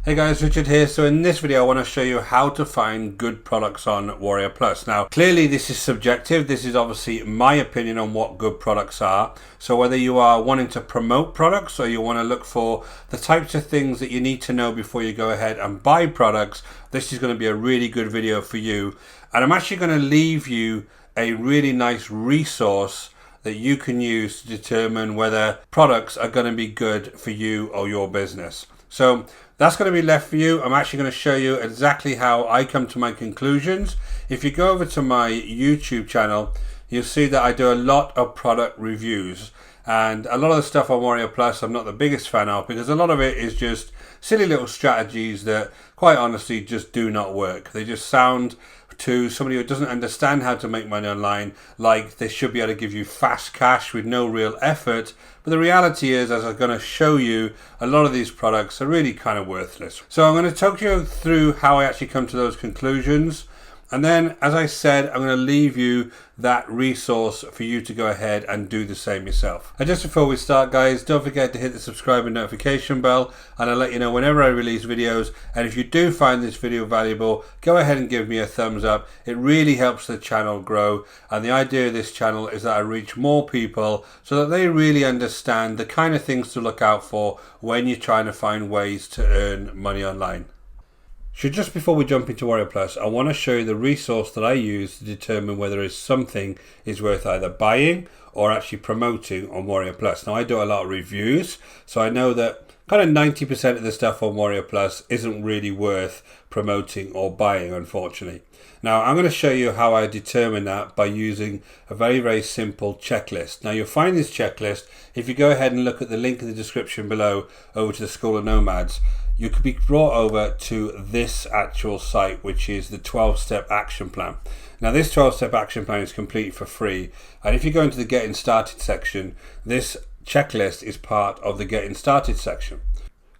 Hey guys, Richard here. So in this video I want to show you how to find good products on WarriorPlus. Now clearly this is subjective. This is obviously my opinion on what good products are. So whether you are wanting to promote products or you want to look for the types of things that you need to know before you go ahead and buy products, this is going to be a really good video for you. And I'm actually going to leave you a really nice resource that you can use to determine whether products are going to be good for you or your business. So that's going to be left for you. I'm actually going to show you exactly how I come to my conclusions. If you go over to my YouTube channel, you'll see that I do a lot of product reviews. And a lot of the stuff on WarriorPlus I'm not the biggest fan of, because a lot of it is just silly little strategies that quite honestly just do not work. They just sound to somebody who doesn't understand how to make money online like they should be able to give you fast cash with no real effort. But the reality is, as I'm going to show you, a lot of these products are really kind of worthless. So I'm going to talk you through how I actually come to those conclusions. And then, as I said, I'm going to leave you that resource for you to go ahead and do the same yourself. And just before we start, guys, don't forget to hit the subscribe and notification bell, and I'll let you know whenever I release videos. And if you do find this video valuable, go ahead and give me a thumbs up. It really helps the channel grow. And the idea of this channel is that I reach more people so that they really understand the kind of things to look out for when you're trying to find ways to earn money online. So just before we jump into WarriorPlus, I want to show you the resource that I use to determine whether something is worth either buying or actually promoting on WarriorPlus. Now I do a lot of reviews, so I know that kind of 90% of the stuff on WarriorPlus isn't really worth promoting or buying, unfortunately. Now I'm going to show you how I determine that by using a very simple checklist. Now you'll find this checklist if you go ahead and look at the link in the description below over to the School of Nomads. You could be brought over to this actual site, which is the 12-step action plan. Now this 12-step action plan is completely for free, and if you go into the getting started section, this checklist is part of the getting started section.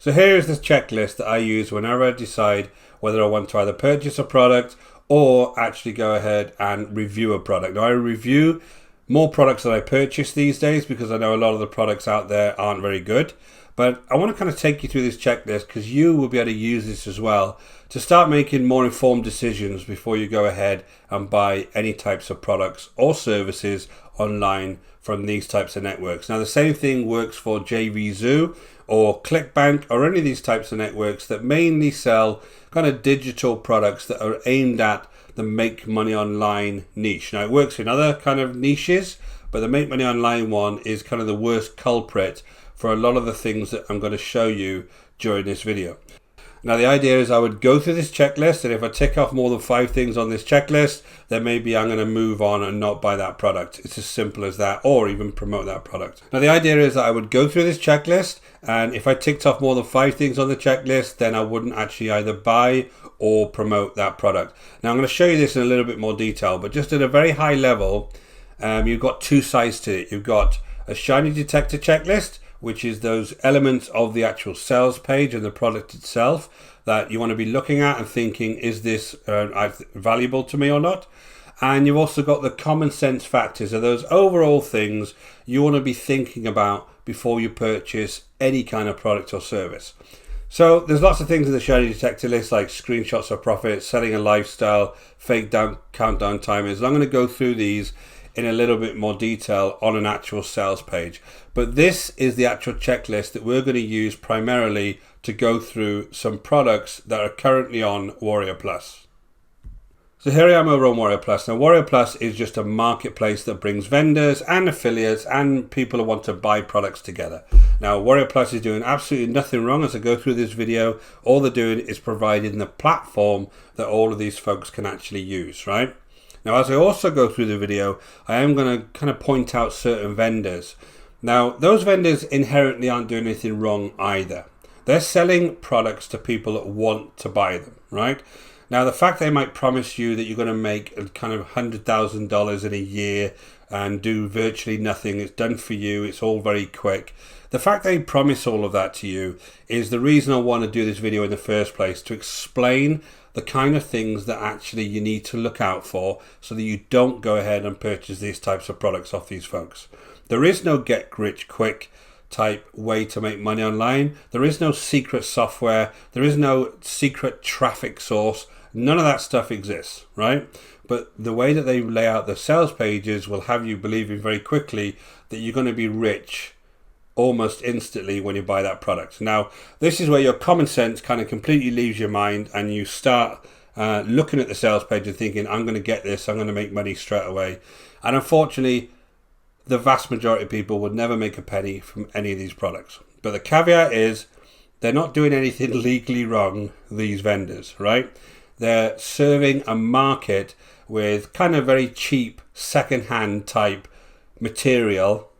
So here is the checklist that I use whenever I decide whether I want to either purchase a product or actually go ahead and review a product. Now I review more products than I purchase these days because I know a lot of the products out there aren't very good. But I want to kind of take you through this checklist because you will be able to use this as well to start making more informed decisions before you go ahead and buy any types of products or services online from these types of networks. Now the same thing works for JVZoo or ClickBank or any of these types of networks that mainly sell kind of digital products that are aimed at the make money online niche. Now it works in other kind of niches, but the make money online one is kind of the worst culprit for a lot of the things that I'm going to show you during this video. Now the idea is I would go through this checklist, and if I tick off more than 5 things on this checklist, then maybe I'm going to move on and not buy that product. It's as simple as that, or even promote that product. Now the idea is that I would go through this checklist, and if I ticked off more than 5 things on the checklist, then I wouldn't actually either buy or promote that product. Now I'm going to show you this in a little bit more detail, but just at a very high level, you've got 2 sides to it. You've got a shiny detector checklist, which is those elements of the actual sales page and the product itself that you want to be looking at and thinking, is this valuable to me or not? And you've also got the common sense factors, are those overall things you want to be thinking about before you purchase any kind of product or service. So there's lots of things in the shiny detector list, like screenshots of profits, selling a lifestyle, fake countdown timers. I'm going to go through these in a little bit more detail on an actual sales page. But this is the actual checklist that we're going to use primarily to go through some products that are currently on WarriorPlus. So here I am over on WarriorPlus. Now WarriorPlus is just a marketplace that brings vendors and affiliates and people who want to buy products together. Now WarriorPlus is doing absolutely nothing wrong as I go through this video. All they're doing is providing the platform that all of these folks can actually use, right? Now, as I also go through the video, I am going to kind of point out certain vendors. Now, those vendors inherently aren't doing anything wrong either. They're selling products to people that want to buy them, right? Now, the fact they might promise you that you're going to make a kind of $100,000 in a year and do virtually nothing, it's done for you, it's all very quick. The fact they promise all of that to you is the reason I want to do this video in the first place, to explain the kind of things that actually you need to look out for so that you don't go ahead and purchase these types of products off these folks. There is no get rich quick type way to make money online. There is no secret software. There is no secret traffic source. None of that stuff exists, right? But the way that they lay out the sales pages will have you believing very quickly that you're going to be rich almost instantly when you buy that product. Now, this is where your common sense kind of completely leaves your mind and you start looking at the sales page and thinking, I'm going to get this, I'm going to make money straight away. And unfortunately, the vast majority of people would never make a penny from any of these products. But the caveat is they're not doing anything legally wrong, these vendors, right? They're serving a market with kind of very cheap second-hand type material,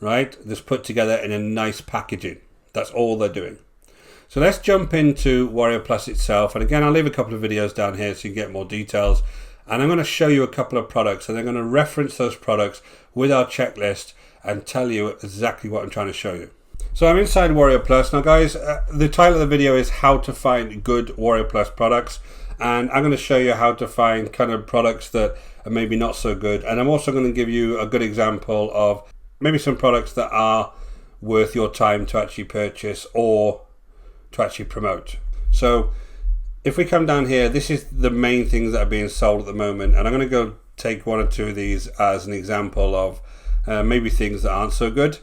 right, that's put together in a nice packaging. That's all they're doing. So let's jump into WarriorPlus itself. And again, I'll leave a couple of videos down here so you can get more details. And I'm going to show you a couple of products and I'm going to reference those products with our checklist and tell you exactly what I'm trying to show you. So I'm inside WarriorPlus. Now guys, the title of the video is how to find good WarriorPlus products. And I'm going to show you how to find kind of products that are maybe not so good. And I'm also going to give you a good example of maybe some products that are worth your time to actually purchase or to actually promote. So if we come down here, this is the main things that are being sold at the moment. And I'm going to go take one or two of these as an example of maybe things that aren't so good.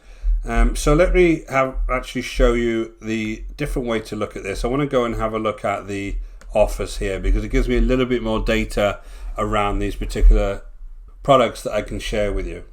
So let me actually show you the different way to look at this. I want to go and have a look at the offers here because it gives me a little bit more data around these particular products that I can share with you.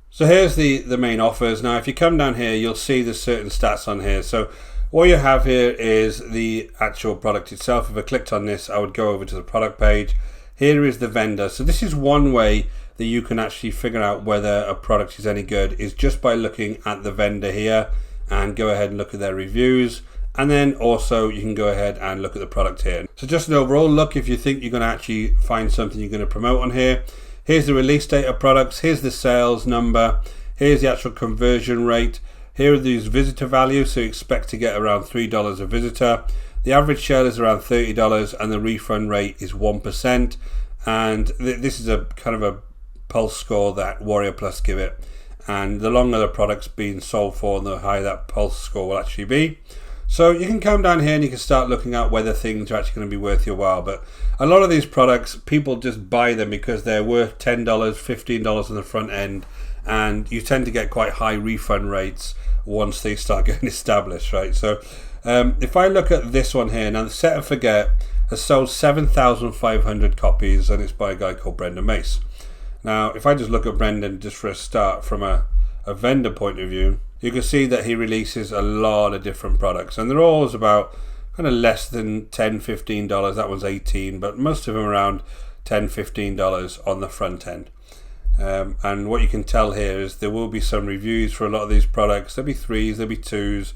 So here's the main offers. Now if you come down here, you'll see there's certain stats on here. So what you have here is the actual product itself. If I clicked on this, I would go over to the product page. Here is the vendor. So this is one way that you can actually figure out whether a product is any good, is just by looking at the vendor here and go ahead and look at their reviews. And then also you can go ahead and look at the product here. So just an overall look if you think you're going to actually find something you're going to promote on here. Here's the release date of products. Here's the sales number. Here's the actual conversion rate. Here are these visitor values. So you expect to get around $3 a visitor. The average sale is around $30 and the refund rate is 1%. And this is a kind of a pulse score that WarriorPlus give it. And the longer the product's being sold for, the higher that pulse score will actually be. So you can come down here and you can start looking at whether things are actually going to be worth your while. But a lot of these products, people just buy them because they're worth $10, $15 on the front end. And you tend to get quite high refund rates once they start getting established, right? So if I look at this one here, now the Set and Forget has sold 7,500 copies and it's by a guy called Brendan Mace. Now, if I just look at Brendan just for a start from a vendor point of view, you can see that he releases a lot of different products and they're always about kind of less than $10, $15. That one's 18, but most of them around $10, $15 on the front end. And what you can tell here is there will be some reviews for a lot of these products. There'll be 3s, there'll be 2s.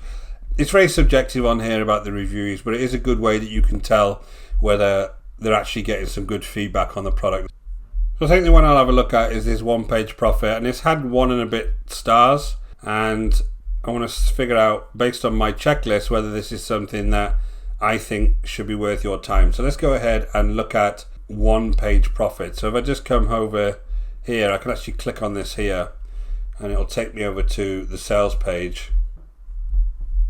It's very subjective on here about the reviews, but it is a good way that you can tell whether they're actually getting some good feedback on the product. So I think the one I'll have a look at is this one page profit, and it's had 1 and a bit stars. And I want to figure out, based on my checklist, whether this is something that I think should be worth your time. So let's go ahead and look at one page profit. So if I just come over here, I can actually click on this here and it'll take me over to the sales page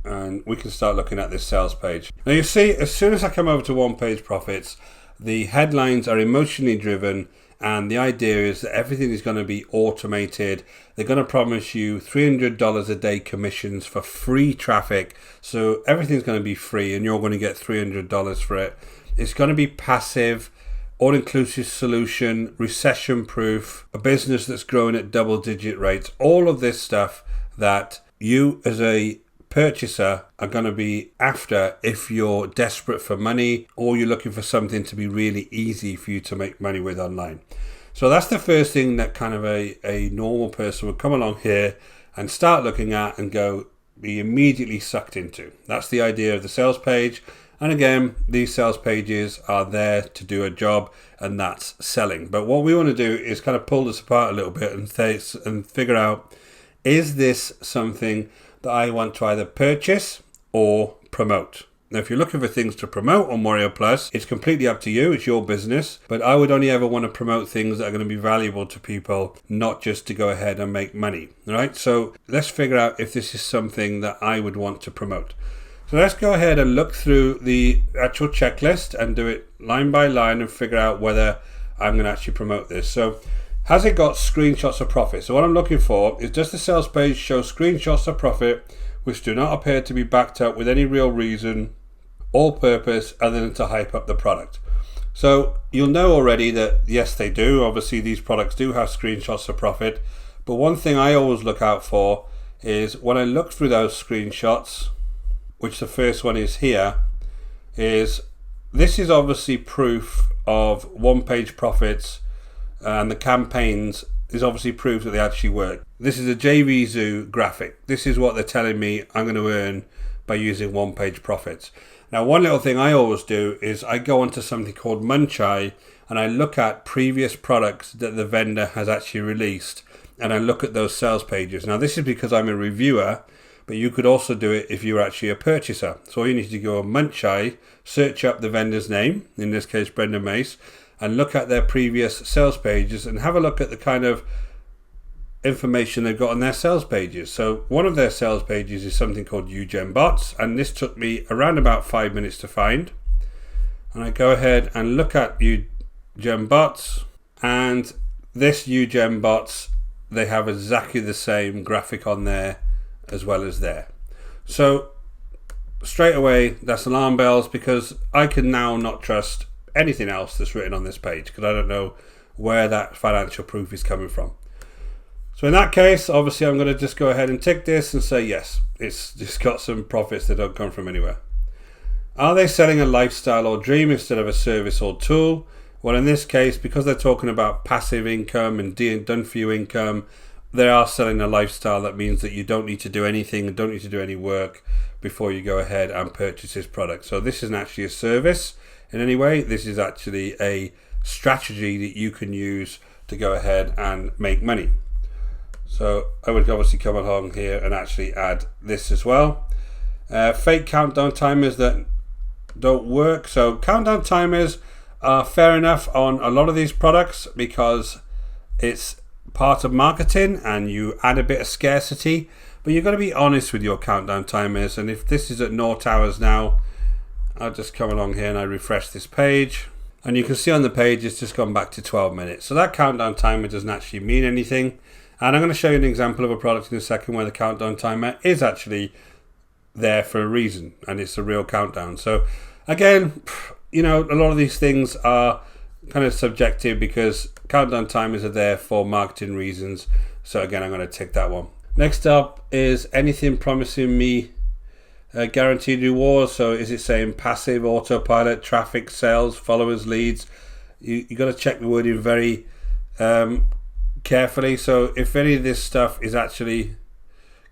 and we can start looking at this sales page. Now you see, as soon as I come over to one page profits, the headlines are emotionally driven. And the idea is that everything is going to be automated. They're going to promise you $300 a day commissions for free traffic. So everything's going to be free and you're going to get $300 for it. It's going to be passive, all-inclusive solution, recession-proof, a business that's growing at double-digit rates. All of this stuff that you as a purchaser are going to be after if you're desperate for money or you're looking for something to be really easy for you to make money with online. So that's the first thing that kind of a normal person would come along here and start looking at and be immediately sucked into. That's the idea of the sales page. And again, these sales pages are there to do a job, and that's selling. But what we want to do is kind of pull this apart a little bit and figure out, is this something that I want to either purchase or promote? Now, if you're looking for things to promote on WarriorPlus, it's completely up to you. It's your business. But I would only ever want to promote things that are going to be valuable to people, not just to go ahead and make money. All right. So let's figure out if this is something that I would want to promote. So let's go ahead and look through the actual checklist and do it line by line and figure out whether I'm going to actually promote this. So has it got screenshots of profit? So what I'm looking for is, does the sales page show screenshots of profit which do not appear to be backed up with any real reason or purpose other than to hype up the product? So you'll know already that yes, they do. Obviously these products do have screenshots of profit, but one thing I always look out for is when I look through those screenshots, which the first one is here, is this is obviously proof of one-page profits, and the campaigns is obviously proof that they actually work. This is a JVZoo graphic. This is what they're telling me I'm going to earn by using one-page profits. Now, one little thing I always do is I go onto something called Munchai and I look at previous products that the vendor has actually released, and I look at those sales pages. Now, this is because I'm a reviewer, but you could also do it if you're actually a purchaser. So all you need to go on Munchai, search up the vendor's name, in this case Brenda Mace, and look at their previous sales pages and have a look at the kind of information they've got on their sales pages. So one of their sales pages is something called UGen Bots, and this took me around about 5 minutes to find. And I go ahead and look at UGen Bots, and this UGen Bots, they have exactly the same graphic on there as well as there. So straight away, that's alarm bells, because I can now not trust anything else that's written on this page because I don't know where that financial proof is coming from. So in that case, obviously I'm going to just go ahead and tick this and say yes, it's just got some profits that don't come from anywhere. Are they selling a lifestyle or dream instead of a service or tool? Well, in this case, because they're talking about passive income and done for you income, they are selling a lifestyle. That means that you don't need to do anything and don't need to do any work before you go ahead and purchase this product. So this isn't actually a service in any way. This is actually a strategy that you can use to go ahead and make money. So I would obviously come along here and actually add this as well. Fake countdown timers that don't work. So countdown timers are fair enough on a lot of these products because it's part of marketing and you add a bit of scarcity, but you've got to be honest with your countdown timers. And if this is at 0 hours now, I'll just come along here and I refresh this page, and you can see on the page it's just gone back to 12 minutes. So that countdown timer doesn't actually mean anything. And I'm going to show you an example of a product in a second where the countdown timer is actually there for a reason and it's a real countdown. So again, you know, a lot of these things are kind of subjective because countdown timers are there for marketing reasons. So again, I'm going to tick that one. Next up is anything promising me guaranteed rewards. So is it saying passive, autopilot, traffic, sales, followers, leads? You got to check the wording very carefully. So if any of this stuff is actually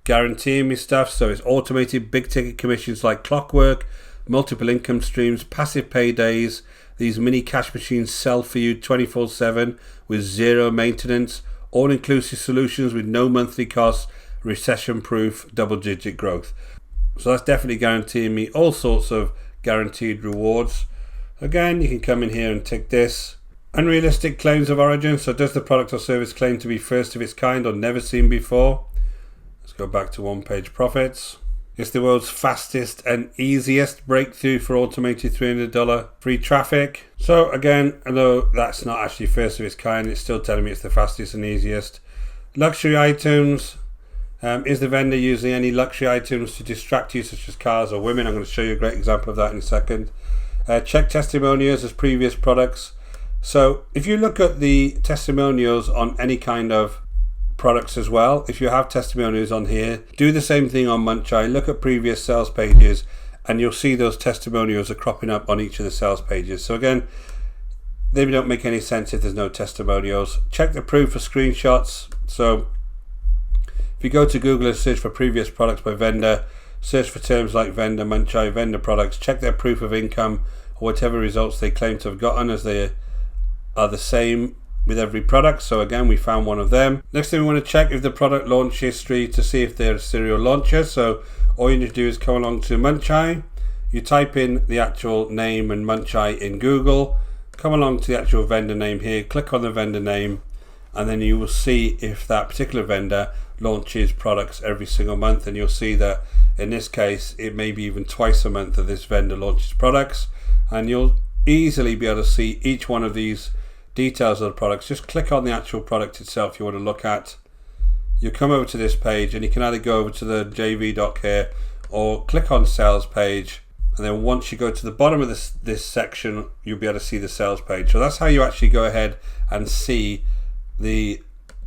guaranteeing me stuff, so it's automated big ticket commissions like clockwork, multiple income streams, passive paydays, these mini cash machines sell for you 24/7 with zero maintenance, all-inclusive solutions with no monthly costs, recession-proof, double-digit growth. So that's definitely guaranteeing me all sorts of guaranteed rewards. Again, you can come in here and tick this. Unrealistic claims of origin. So does the product or service claim to be first of its kind or never seen before? Let's go back to one-page profits. It's the world's fastest and easiest breakthrough for automated $300 free traffic. So again, although that's not actually first of its kind, it's still telling me it's the fastest and easiest. Luxury items. Is the vendor using any luxury items to distract you, such as cars or women? I'm going to show you a great example of that in a second. Check testimonials as previous products. So if you look at the testimonials on any kind of products as well, if you have testimonials on here, do the same thing on Munchai. Look at previous sales pages and you'll see those testimonials are cropping up on each of the sales pages. So again, they don't make any sense if there's no testimonials. Check the proof for screenshots. So if you go to Google and search for previous products by vendor, search for terms like vendor, Munchai, vendor products, check their proof of income or whatever results they claim to have gotten, as they are the same with every product. So again, we found one of them. Next thing we want to check is the product launch history to see if they're a serial launcher. So all you need to do is come along to Munchai. You type in the actual name and Munchite in Google, come along to the actual vendor name here, click on the vendor name, and then you will see if that particular vendor launches products every single month. And you'll see that in this case, it may be even twice a month that this vendor launches products, and you'll easily be able to see each one of these details of the products. Just click on the actual product itself you want to look at. You come over to this page, and you can either go over to the JV doc here or click on sales page, and then once you go to the bottom of this section, you'll be able to see the sales page. So that's how you actually go ahead and see the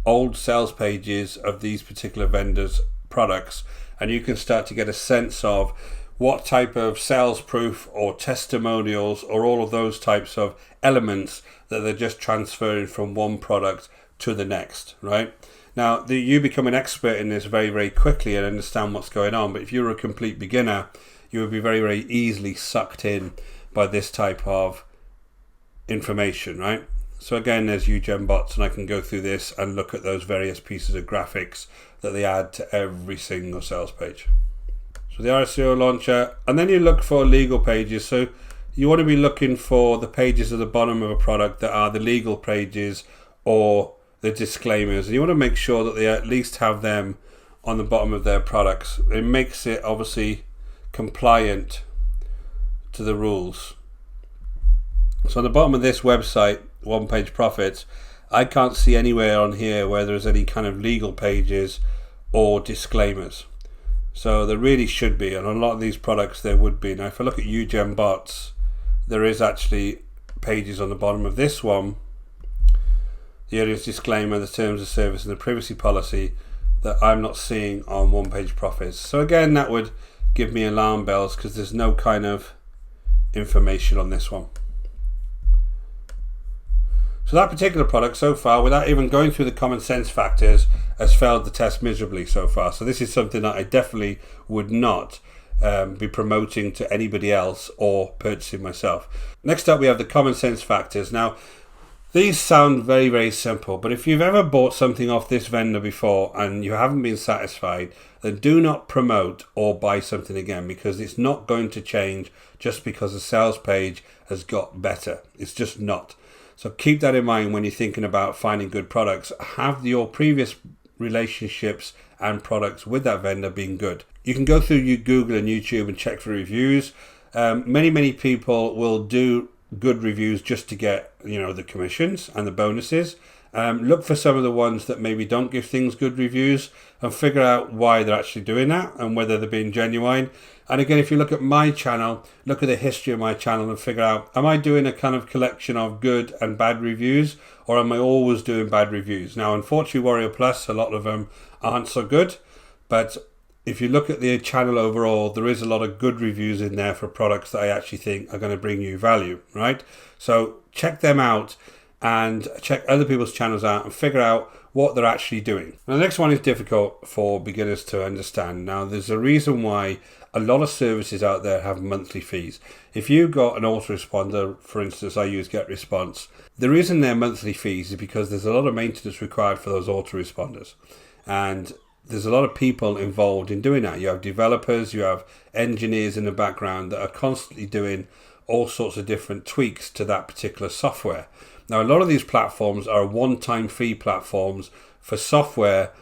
old sales pages of these particular vendors' products, and you can start to get a sense of what type of sales proof or testimonials or all of those types of elements that they're just transferring from one product to the next, right? Now, you become an expert in this very, very quickly and understand what's going on, but if you're a complete beginner, you would be very, very easily sucked in by this type of information, right? So again, there's UGenBots, and I can go through this and look at those various pieces of graphics that they add to every single sales page. So the RSEO launcher, and then you look for legal pages. So you want to be looking for the pages at the bottom of a product that are the legal pages or the disclaimers. And you want to make sure that they at least have them on the bottom of their products. It makes it obviously compliant to the rules. So on the bottom of this website, One Page Profits, I can't see anywhere on here where there's any kind of legal pages or disclaimers. So there really should be, and on a lot of these products there would be. Now if I look at UGenBots, there is actually pages on the bottom of this one, the earliest disclaimer, the terms of service and the privacy policy, that I'm not seeing on One Page Profits. So again, that would give me alarm bells because there's no kind of information on this one. So that particular product so far, without even going through the common sense factors, has failed the test miserably so far. So this is something that I definitely would not be promoting to anybody else or purchasing myself. Next up, we have the common sense factors. Now, these sound very, very simple, but if you've ever bought something off this vendor before and you haven't been satisfied, then do not promote or buy something again, because it's not going to change just because the sales page has got better. It's just not. So keep that in mind when you're thinking about finding good products. Have your previous relationships and products with that vendor being good. You can go through Google and YouTube and check for reviews. Many people will do good reviews just to get, the commissions and the bonuses. Look for some of the ones that maybe don't give things good reviews and figure out why they're actually doing that and whether they're being genuine. And again, if you look at my channel, look at the history of my channel and figure out, am I doing a kind of collection of good and bad reviews, or am I always doing bad reviews? Now, unfortunately, WarriorPlus, a lot of them aren't so good, but if you look at the channel overall, there is a lot of good reviews in there for products that I actually think are going to bring you value, right? So check them out and check other people's channels out and figure out what they're actually doing. Now, the next one is difficult for beginners to understand. Now, there's a reason why a lot of services out there have monthly fees. If you've got an autoresponder, for instance, I use GetResponse, the reason they're monthly fees is because there's a lot of maintenance required for those autoresponders. And there's a lot of people involved in doing that. You have developers, you have engineers in the background that are constantly doing all sorts of different tweaks to that particular software. Now, a lot of these platforms are one-time fee platforms for software,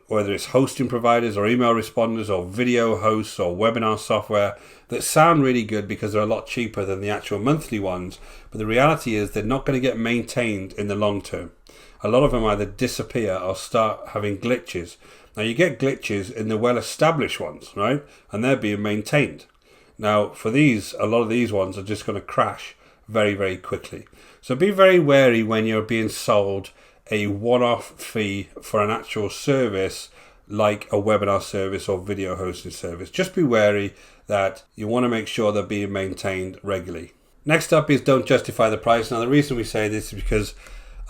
whether it's hosting providers or email responders or video hosts or webinar software, that sound really good because they're a lot cheaper than the actual monthly ones. But the reality is they're not going to get maintained in the long term. A lot of them either disappear or start having glitches. Now, you get glitches in the well-established ones, right? And they're being maintained. Now, for these, a lot of these ones are just going to crash very, very quickly. So be very wary when you're being sold a one-off fee for an actual service like a webinar service or video hosting service. Just be wary that you want to make sure they're being maintained regularly. Next up is don't justify the price. Now, the reason we say this is because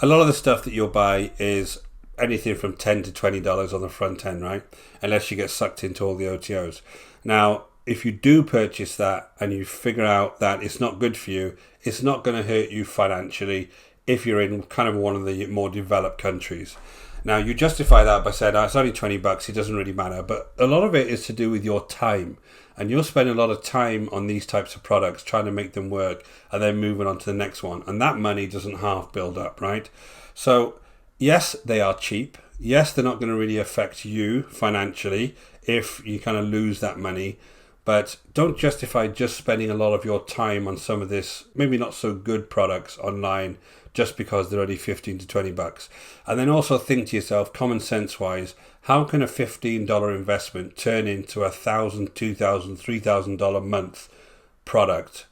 a lot of the stuff that you'll buy is anything from $10 to $20 on the front end, right? Unless you get sucked into all the OTOs. Now, if you do purchase that and you figure out that it's not good for you, it's not going to hurt you financially if you're in kind of one of the more developed countries. Now you justify that by saying, oh, it's only 20 bucks, it doesn't really matter. But a lot of it is to do with your time. And you'll spend a lot of time on these types of products trying to make them work and then moving on to the next one. And that money doesn't half build up, right? So yes, they are cheap. Yes, they're not going to really affect you financially if you kind of lose that money. But don't justify just spending a lot of your time on some of this, maybe not so good products online just because they're only 15 to 20 bucks. And then also think to yourself, common sense wise, how can a $15 investment turn into $1,000, $2,000, $3,000 a month product?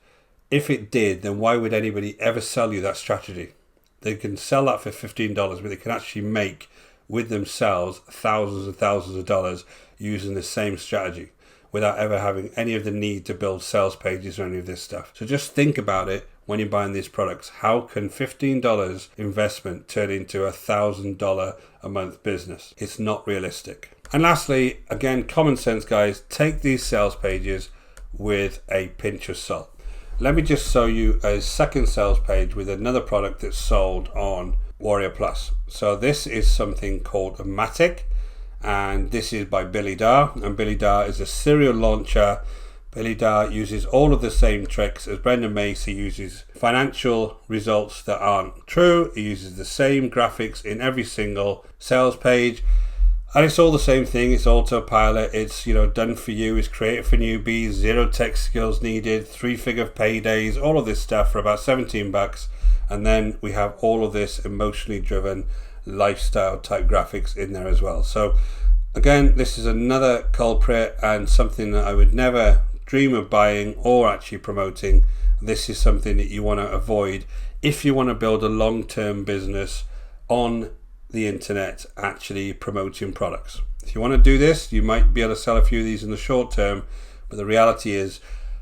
If it did, then why would anybody ever sell you that strategy? They can sell that for $15, but they can actually make with themselves thousands and thousands of dollars using the same strategy, without ever having any of the need to build sales pages or any of this stuff. So just think about it when you're buying these products. How can $15 investment turn into $1,000 a month business? It's not realistic. And lastly, again, common sense, guys, take these sales pages with a pinch of salt. Let me just show you a second sales page with another product that's sold on WarriorPlus. So this is something called a Matic. And this is by Billy Darr, and Billy Darr is a serial launcher. Billy Darr uses all of the same tricks as Brendan Macy. He uses financial results that aren't true. He uses the same graphics in every single sales page, and it's all the same thing. It's autopilot. It's done for you. It's created for newbies. 0 tech skills needed. 3-figure paydays. All of this stuff for about 17 bucks, and then we have all of this emotionally driven lifestyle type graphics in there as well. So again, this is another culprit and something that I would never dream of buying or actually promoting. This is something that you want to avoid if you want to build a long-term business on the internet actually promoting products. If you want to do this, you might be able to sell a few of these in the short term, but the reality is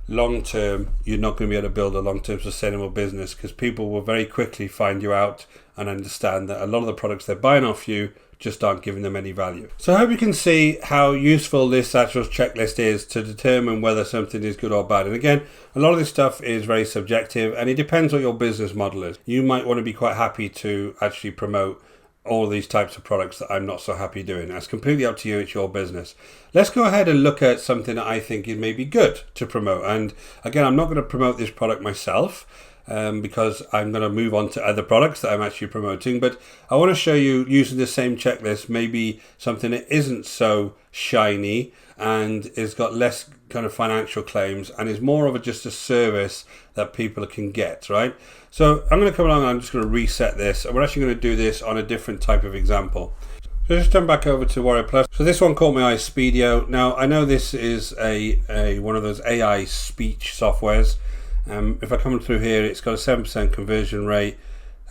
long term you're not going to be able to build a long-term sustainable business, because people will very quickly find you out and understand that a lot of the products they're buying off you just aren't giving them any value. So I hope you can see how useful this actual checklist is to determine whether something is good or bad. And again, a lot of this stuff is very subjective, and it depends what your business model is. You might want to be quite happy to actually promote all these types of products that I'm not so happy doing. That's completely up to you. It's your business. Let's go ahead and look at something that I think is maybe good to promote. And again, I'm not going to promote this product myself, because I'm going to move on to other products that I'm actually promoting. But I want to show you, using the same checklist, maybe something that isn't so shiny and has got less kind of financial claims and is more of just a service that people can get, right? So I'm going to come along and I'm just going to reset this, and we're actually going to do this on a different type of example. So just turn back over to WarriorPlus. So this one caught my eye, Speedio. Now I know this is a one of those AI speech softwares. If I come through here, it's got a 7% conversion rate,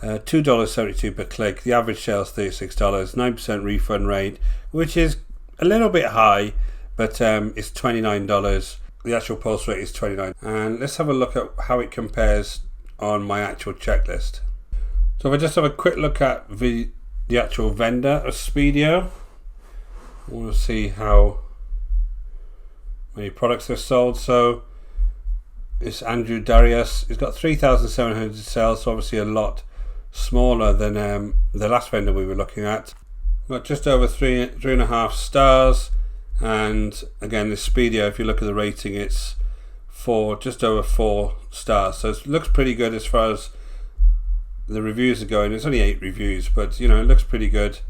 $2.72 per click. The average sales $36, 9% refund rate, which is a little bit high, but it's $29. The actual pulse rate is 29. And let's have a look at how it compares on my actual checklist. So if I just have a quick look at the actual vendor of Speedio, I want to see how many products they've sold. So it's Andrew Darius. He's got 3,700 sales, so obviously a lot smaller than the last vendor we were looking at. Got just over 3.5 stars, and again, this Speedio, if you look at the rating, it's just over 4 stars. So it looks pretty good as far as the reviews are going. It's only 8 reviews, but it looks pretty good.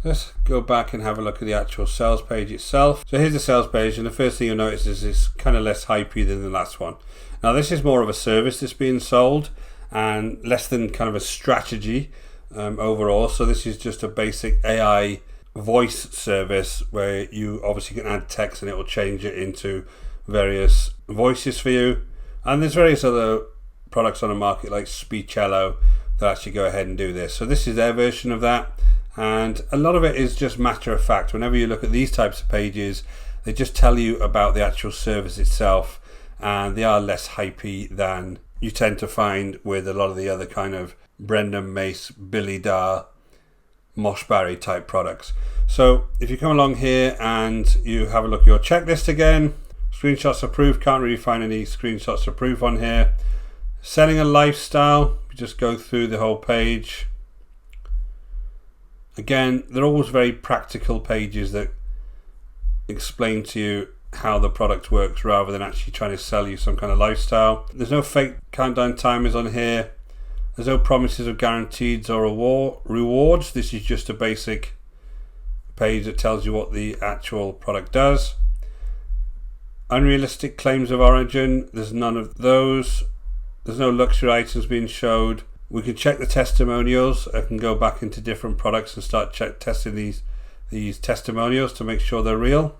Let's go back and have a look at the actual sales page itself. So here's the sales page, and the first thing you'll notice is it's kind of less hypey than the last one. Now this is more of a service that's being sold and less than kind of a strategy overall. So this is just a basic AI voice service where you obviously can add text and it will change it into various voices for you. And there's various other products on the market like Speechello that actually go ahead and do this. So this is their version of that. And a lot of it is just matter of fact. Whenever you look at these types of pages, they just tell you about the actual service itself, and they are less hypey than you tend to find with a lot of the other kind of Brendan Mace, Billy Darr, Mosh Barry type products. So if you come along here and you have a look at your checklist again, screenshots of proof, can't really find any screenshots of proof on here. Selling a lifestyle, you just go through the whole page. Again, they're always very practical pages that explain to you how the product works rather than actually trying to sell you some kind of lifestyle. There's no fake countdown timers on here. There's no promises of guarantees or rewards. This is just a basic page that tells you what the actual product does. Unrealistic claims of origin, there's none of those. There's no luxury items being showed. We can check the testimonials. I can go back into different products and start testing these testimonials to make sure they're real.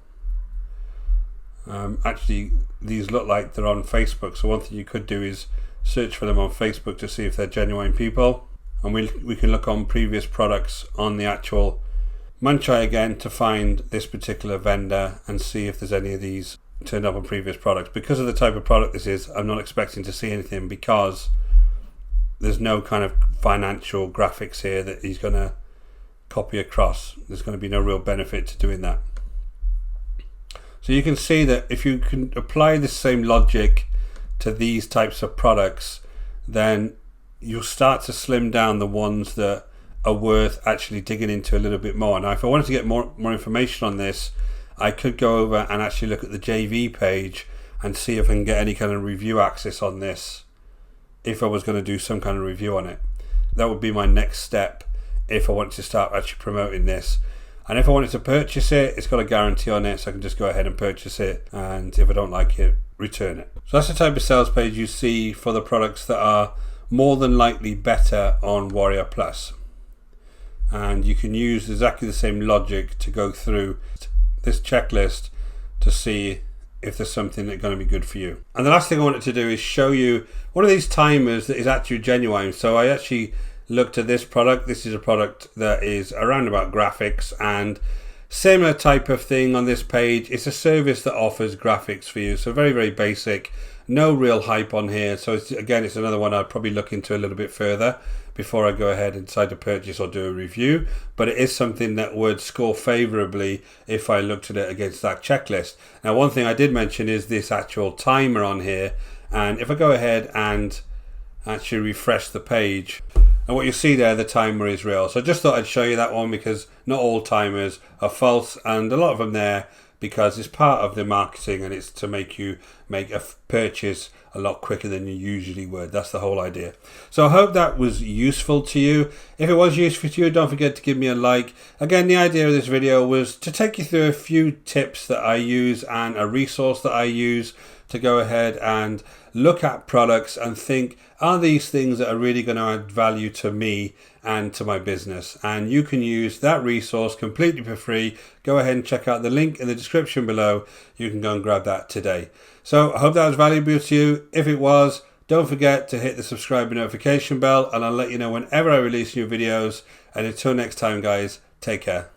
Actually, these look like they're on Facebook, so one thing you could do is search for them on Facebook to see if they're genuine people. And we can look on previous products on the actual Munchai again to find this particular vendor and see if there's any of these turned up on previous products. Because of the type of product this is, I'm not expecting to see anything because there's no kind of financial graphics here that he's going to copy across. There's going to be no real benefit to doing that. So you can see that if you can apply the same logic to these types of products, then you'll start to slim down the ones that are worth actually digging into a little bit more. Now, if I wanted to get more information on this, I could go over and actually look at the JV page and see if I can get any kind of review access on this if I was going to do some kind of review on it. That would be my next step if I wanted to start actually promoting this. And if I wanted to purchase it, it's got a guarantee on it, so I can just go ahead and purchase it, and if I don't like it, return it. So that's the type of sales page you see for the products that are more than likely better on WarriorPlus. And you can use exactly the same logic to go through this checklist to see if there's something that's going to be good for you. And the last thing I wanted to do is show you one of these timers that is actually genuine. So I actually looked at this product. This is a product that is around about graphics, and similar type of thing on this page. It's a service that offers graphics for you, so very, very basic, no real hype on here. So it's another one I'd probably look into a little bit further before I go ahead and decide to purchase or do a review, but it is something that would score favorably if I looked at it against that checklist. Now, one thing I did mention is this actual timer on here, and if I go ahead and actually refresh the page, and what you see there, the timer is real. So I just thought I'd show you that one because not all timers are false, and a lot of them there because it's part of the marketing and it's to make you make a purchase a lot quicker than you usually would. That's the whole idea. So I hope that was useful to you. If it was useful to you, don't forget to give me a like. Again, the idea of this video was to take you through a few tips that I use and a resource that I use to go ahead and look at products and think, are these things that are really going to add value to me and to my business? And you can use that resource completely for free. Go ahead and check out the link in the description below. You can go and grab that today. So I hope that was valuable to you. If it was, don't forget to hit the subscribe and notification bell, and I'll let you know whenever I release new videos. And until next time, guys, take care.